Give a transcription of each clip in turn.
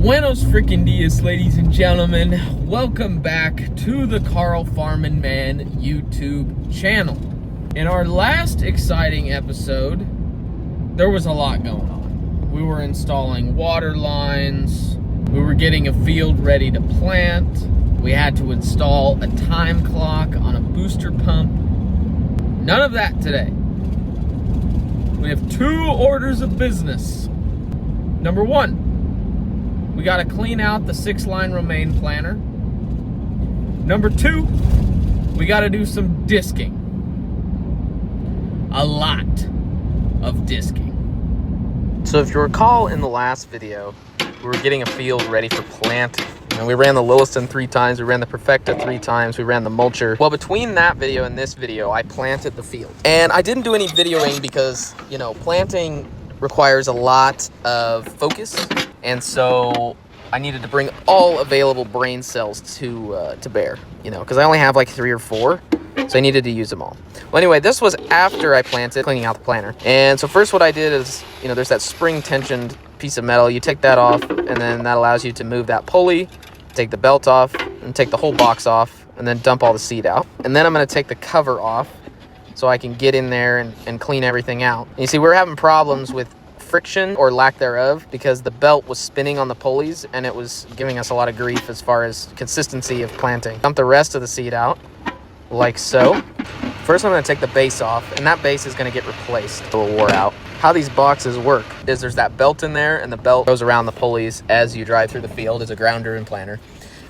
Buenos freaking dias, ladies and gentlemen. Welcome back to the Carl Farman Man YouTube channel. In our last exciting episode, there was a lot going on. We were installing water lines. We were getting a field ready to plant. We had to install a time clock on a booster pump. None of that today. We have two orders of business. Number one, we got to clean out the 6-line romaine planter. Number two, we got to do some disking. A lot of disking. So if you recall in the last video, we were getting a field ready for planting. And we ran the Lilliston 3 times, we ran the Perfecta 3 times, we ran the mulcher. Well, between that video and this video, I planted the field. And I didn't do any videoing because, you know, planting requires a lot of focus. And so I needed to bring all available brain cells to bear, you know, because I only have like 3 or 4. So I needed to use them all. Well, anyway, this was after I planted, cleaning out the planter. And so first what I did is, you know, there's that spring tensioned piece of metal. You take that off, and then that allows you to move that pulley, take the belt off, and take the whole box off, and then dump all the seed out. And then I'm going to take the cover off so I can get in there and clean everything out. And you see, we were having problems with friction or lack thereof because the belt was spinning on the pulleys, and it was giving us a lot of grief as far as consistency of planting. Dump the rest of the seed out, like so. First, I'm going to take the base off, and that base is going to get replaced. It will wore out. How these boxes work is there's that belt in there, and the belt goes around the pulleys as you drive through the field as a grounder and planter.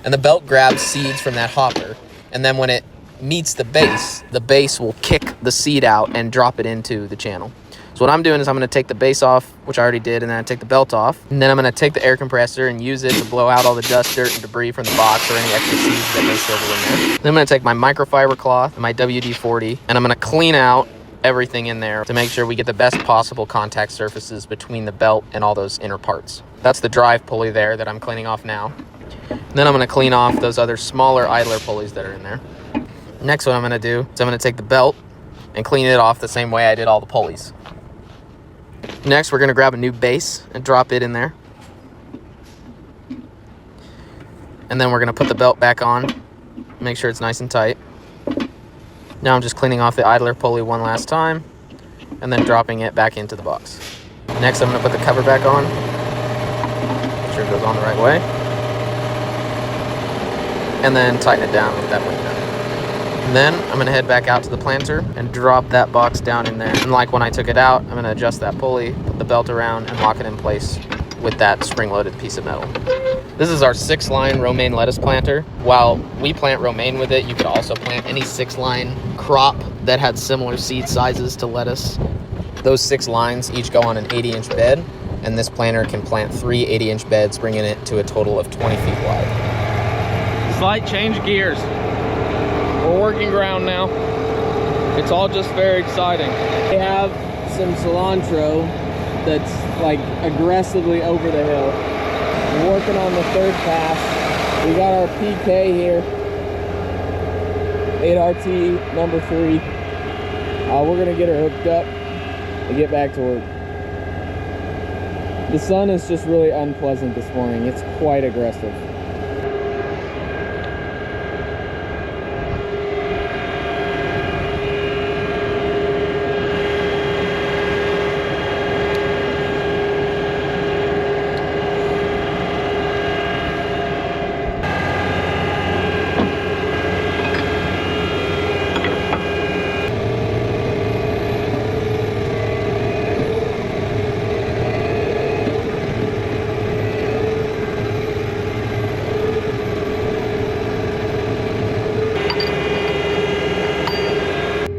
And the belt grabs seeds from that hopper, and then when it meets the base will kick the seed out and drop it into the channel. So what I'm doing is I'm going to take the base off, which I already did, and then I take the belt off. And then I'm going to take the air compressor and use it to blow out all the dust, dirt, and debris from the box or any extra seeds that may still be in there. Then I'm going to take my microfiber cloth and my WD-40, and I'm going to clean out everything in there to make sure we get the best possible contact surfaces between the belt and all those inner parts. That's the drive pulley there that I'm cleaning off now. And then I'm going to clean off those other smaller idler pulleys that are in there. Next, what I'm going to do is I'm going to take the belt and clean it off the same way I did all the pulleys. Next, we're going to grab a new base and drop it in there. And then we're going to put the belt back on, make sure it's nice and tight. Now I'm just cleaning off the idler pulley one last time and then dropping it back into the box. Next, I'm going to put the cover back on. Make sure it goes on the right way. And then tighten it down with that window. And then I'm going to head back out to the planter and drop that box down in there. And like when I took it out, I'm going to adjust that pulley, put the belt around, and lock it in place with that spring-loaded piece of metal. This is our 6-line romaine lettuce planter. While we plant romaine with it, you could also plant any 6-line crop that had similar seed sizes to lettuce. Those 6 lines each go on an 80-inch bed, and this planter can plant 3 80-inch beds, bringing it to a total of 20 feet wide. Slight change of gears. We're working ground now. It's all just very exciting. We have some cilantro that's like aggressively over the hill. We're working on the 3rd pass. We got our PK here. 8RT number 3. We're gonna get her hooked up and get back to work. The sun is just really unpleasant this morning. It's quite aggressive.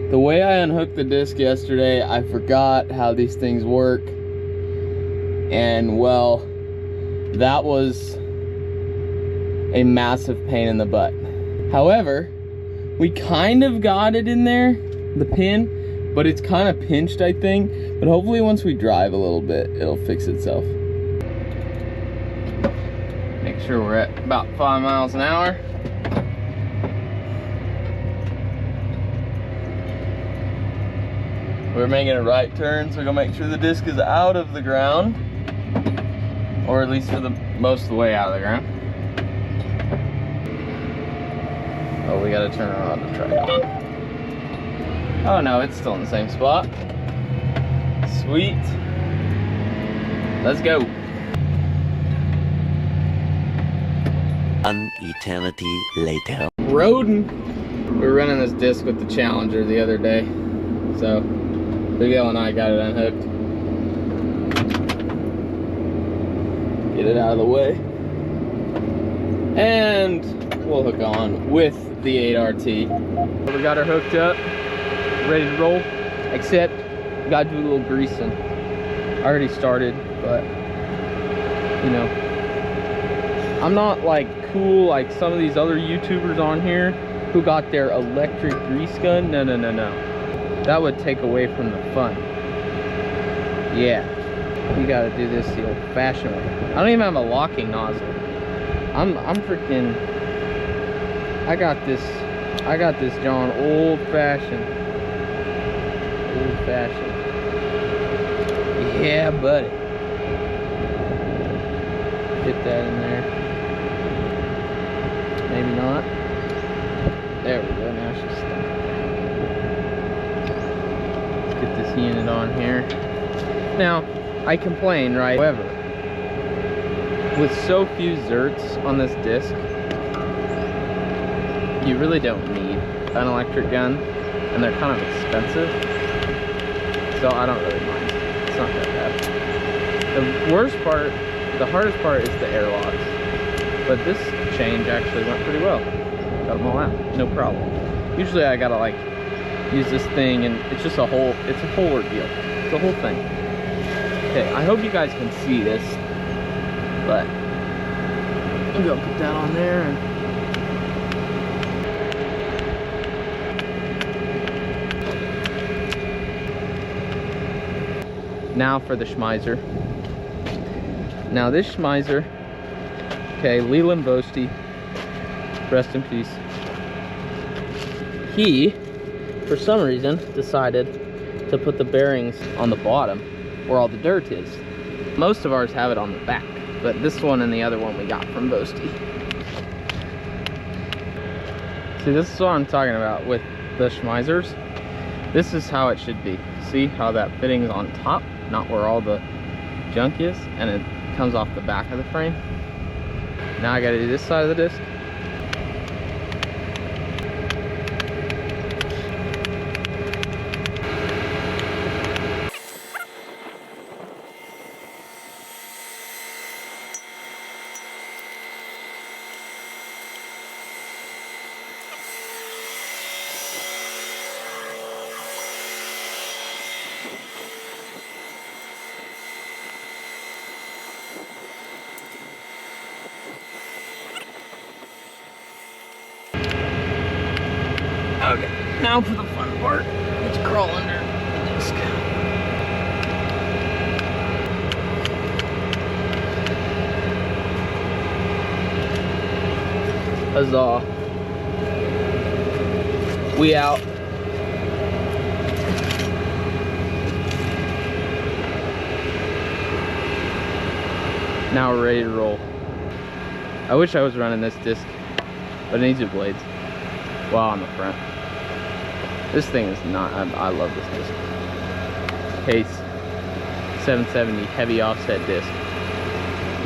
The way I unhooked the disc yesterday, I forgot how these things work. And well, that was a massive pain in the butt. However, we kind of got it in there, the pin, but it's kind of pinched, I think. But hopefully once we drive a little bit, it'll fix itself. Make sure we're at about 5 miles an hour. We're making a right turn, so we're gonna make sure the disc is out of the ground. or at least for the most of the way out of the ground. Oh, we gotta turn around to try it on. Oh no, it's still in the same spot. Sweet. Let's go. An eternity later. Rodin. We were running this disc with the Challenger the other day, so Big L and I got it unhooked. Get it out of the way, and we'll hook on with the 8RT. We got her hooked up, ready to roll, except we gotta do a little greasing. I already started, but you know, I'm not like cool like some of these other YouTubers on here who got their electric grease gun. No. That would take away from the fun. Yeah, you gotta do this the old-fashioned way. I don't even have a locking nozzle. I'm freaking. I got this John old-fashioned. Old-fashioned. Yeah, buddy. Get that in there. Maybe not. There we go, now she's stuck. Let's get this unit on here. Now, I complain, right? However, with so few zerts on this disc, you really don't need an electric gun, and they're kind of expensive, so I don't really mind. It's not that bad. The worst part, the hardest part is the airlocks, but this change actually went pretty well. Got them all out, no problem. Usually I gotta like use this thing, and it's just a whole ordeal. It's a whole thing. Okay, I hope you guys can see this, but maybe I'll put that on there and now for the Schmeiser. Now this Schmeiser, okay, Leland Boasty, rest in peace. He, for some reason, decided to put the bearings on the bottom where all the dirt is. Most of ours have it on the back, but this one and the other one we got from Boasty. See, this is what I'm talking about with the Schmeisers. This is how it should be. See how that fitting's on top, not where all the junk is, and it comes off the back of the frame. Now I gotta do this side of the disc. Okay, now for the fun part. Let's crawl under the disc. Huzzah. We out. Now we're ready to roll. I wish I was running this disc, but it needs new blades. Well, on the front. This thing is not, I love this disc. Case 770 heavy offset disc.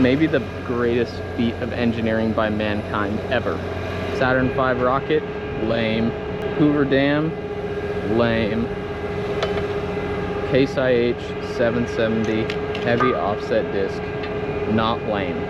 Maybe the greatest feat of engineering by mankind ever. Saturn V rocket, lame. Hoover Dam, lame. Case IH 770 heavy offset disc, not lame.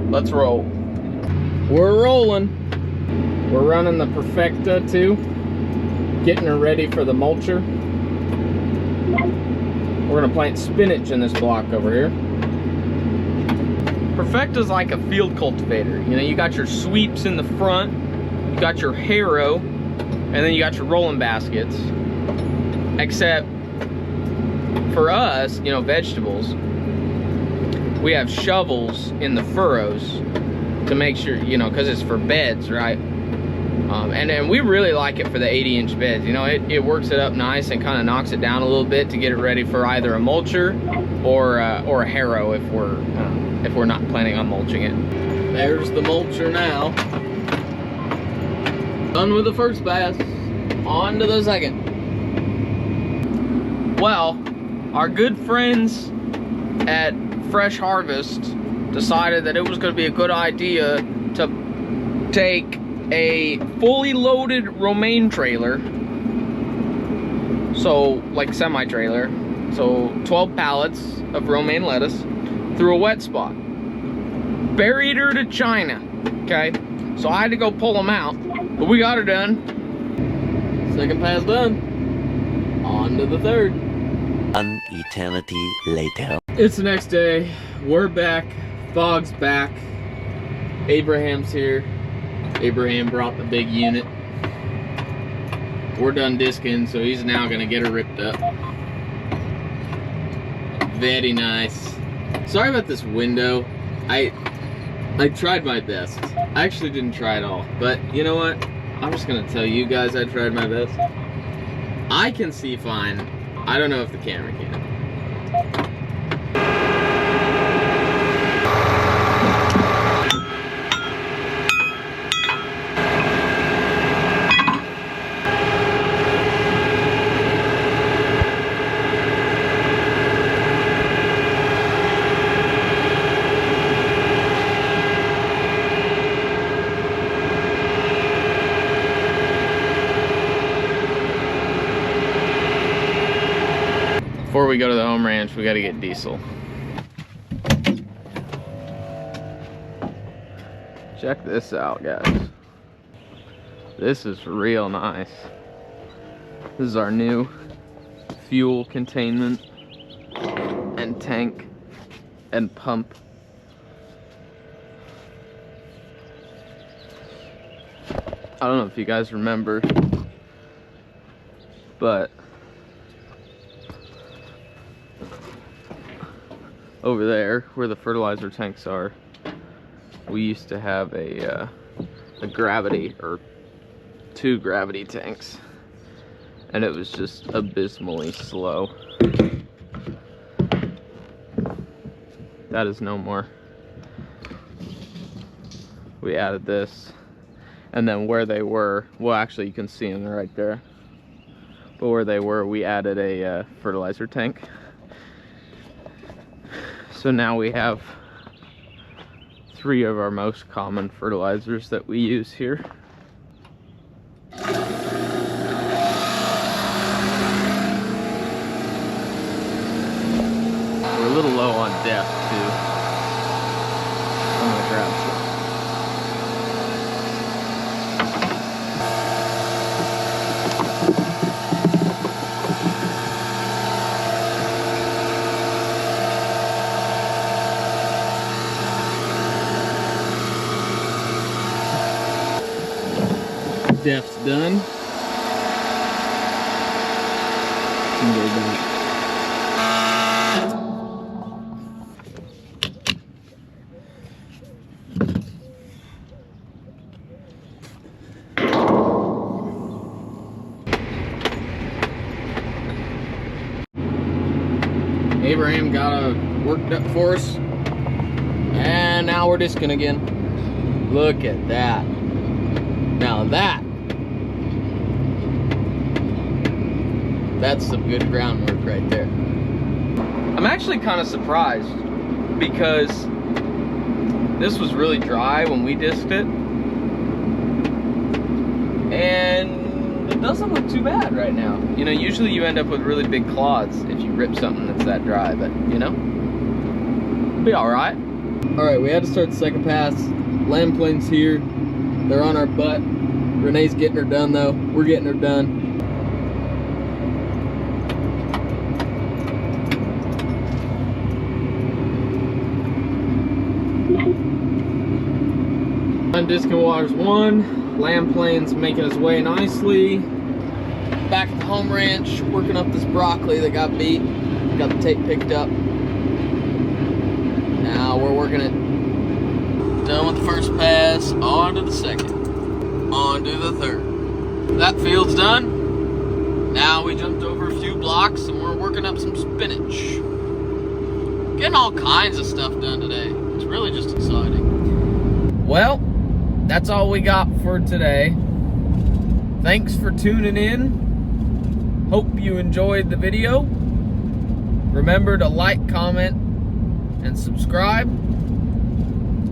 Let's roll. We're rolling. We're running the Perfecta too, getting her ready for the mulcher. We're gonna plant spinach in this block over here. Perfecta's like a field cultivator. You know, you got your sweeps in the front, you got your harrow, and then you got your rolling baskets. Except for us, you know, vegetables, we have shovels in the furrows to make sure, you know, because it's for beds, right? And we really like it for the 80-inch beds. You know, it works it up nice and kind of knocks it down a little bit to get it ready for either a mulcher or a harrow if we're not planning on mulching it. There's the mulcher now. Done with the first pass. On to the second. Well, our good friends at Fresh Harvest decided that it was going to be a good idea to take a fully loaded romaine trailer, so like semi-trailer, so 12 pallets of romaine lettuce through a wet spot, buried her to China. Okay, so I had to go pull them out, but we got her done. Second pass done. On to the third. An eternity later. It's the next day. We're back. Fog's back. Abraham's here. Abraham brought the big unit. We're done disking, so he's now gonna get her ripped up. Very nice. Sorry about this window. I tried my best. I actually didn't try at all, but you know what? I'm just gonna tell you guys I tried my best. I can see fine. I don't know if the camera can. Before we go to the home ranch, we got to get diesel. Check this out, guys. This is real nice. This is our new fuel containment and tank and pump. I don't know if you guys remember, but over there where the fertilizer tanks are, we used to have a gravity, or 2 gravity tanks, and it was just abysmally slow. That is no more. We added this, and then where they were, well, actually you can see them right there, but where they were, we added a fertilizer tank. So now we have 3 of our most common fertilizers that we use here. We're a little low on depth too. I'm gonna grab some. Depth's done. Can go back. Abraham got it worked up for us, and now we're disking again. Look at that. Now that's some good groundwork right there. I'm actually kind of surprised because this was really dry when we disked it, and it doesn't look too bad right now. You know, usually you end up with really big clods if you rip something that's that dry, but you know, it'll be all right. All right, we had to start the second pass. Land plane's here. They're on our butt. Renee's getting her done though. We're getting her done. Discing waters 1. Lamb plane's making his way nicely. Back at the home ranch, working up this broccoli that got beat. Got the tape picked up. Now we're working it. Done with the first pass, on to the second, on to the third. That field's done. Now we jumped over a few blocks and we're working up some spinach. Getting all kinds of stuff done today. It's really just exciting. Well, that's all we got for today. Thanks for tuning in. Hope you enjoyed the video. Remember to like, comment, and subscribe.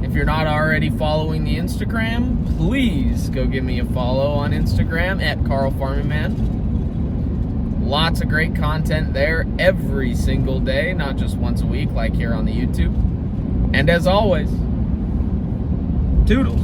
If you're not already following the Instagram, please go give me a follow on Instagram at CarlFarmingMan. Lots of great content there every single day, not just once a week like here on the YouTube. And as always, toodles.